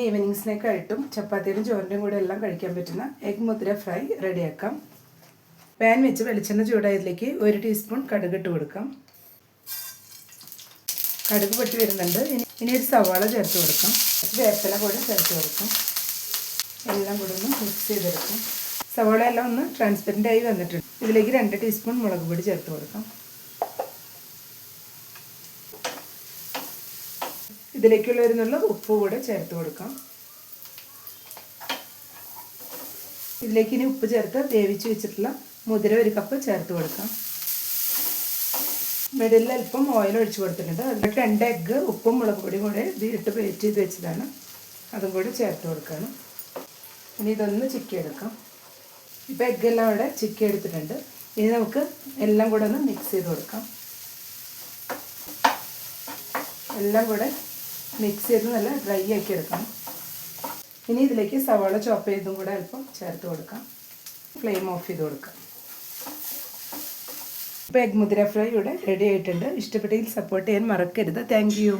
Evening സ്നാക്കായിട്ടും ചപ്പാത്തിയും ചോറിൻ്റെയും കൂടെ എല്ലാം കഴിക്കാൻ പറ്റുന്ന എഗ് മുദ്ര ഫ്രൈ റെഡിയാക്കാം. പാൻ വെച്ച് വെളിച്ചെണ്ണ ചൂടായതിലേക്ക് 1 ടീസ്പൂൺ കടുക് ഇട്ട് കൊടുക്കാം. കടുക് പൊട്ടി വരുന്നുണ്ട്. ഇനി ഒരു സവാള ചേർത്ത് കൊടുക്കാം. വേപ്പില കൂടെ ചേർത്ത് കൊടുക്കാം. എല്ലാം കൂടെ ഒന്ന് മിക്സ് ചെയ്തെടുക്കാം. സവാള എല്ലാം ഒന്ന് ട്രാൻസ്പെറൻ്റ് ആയി വന്നിട്ടുണ്ട്. ഇതിലേക്ക് 2 ടീസ്പൂൺ മുളക് പൊടി ചേർത്ത് കൊടുക്കാം. ഇതിലേക്കുള്ള വരുന്നുള്ള ഉപ്പ് കൂടെ ചേർത്ത് കൊടുക്കാം. ഇതിലേക്ക് ഇനി ഉപ്പ് ചേർത്ത് വേവിച്ച് വെച്ചിട്ടുള്ള മുതിര 1 കപ്പ് ചേർത്ത് കൊടുക്കാം. മിഡിലിൽ അല്പം ഓയിൽ ഒഴിച്ച് കൊടുത്തിട്ടുണ്ട്. അതിലേക്ക് 2 എഗ്ഗ് ഉപ്പും മുളക് പൊടിയും കൂടെ ഇട്ട് ബേറ്റ് ചെയ്ത് വെച്ചതാണ്. അതും കൂടി ചേർത്ത് കൊടുക്കണം. ഇനി ഇതൊന്ന് ചിക്കി എടുക്കാം. ഇപ്പോൾ എഗ്ഗെല്ലാം അവിടെ ചിക്കി എടുത്തിട്ടുണ്ട്. ഇനി നമുക്ക് എല്ലാം കൂടെ ഒന്ന് മിക്സ് ചെയ്ത് കൊടുക്കാം. എല്ലാം കൂടെ മിക്സ് ചെയ്ത് നല്ല ഡ്രൈ ആക്കി എടുക്കണം. ഇനി ഇതിലേക്ക് സവാള ചോപ്പ് ചെയ്തും കൂടെ അല്പം ചേർത്ത് കൊടുക്കാം. ഫ്ലെയിം ഓഫ് ചെയ്ത് കൊടുക്കാം. ഇപ്പോൾ എഗ് മുദ്ര ഫ്രൈ ഇവിടെ റെഡി ആയിട്ടുണ്ട്. ഇഷ്ടപ്പെട്ടെങ്കിൽ സപ്പോർട്ട് ചെയ്യാൻ മറക്കരുത്. Thank you.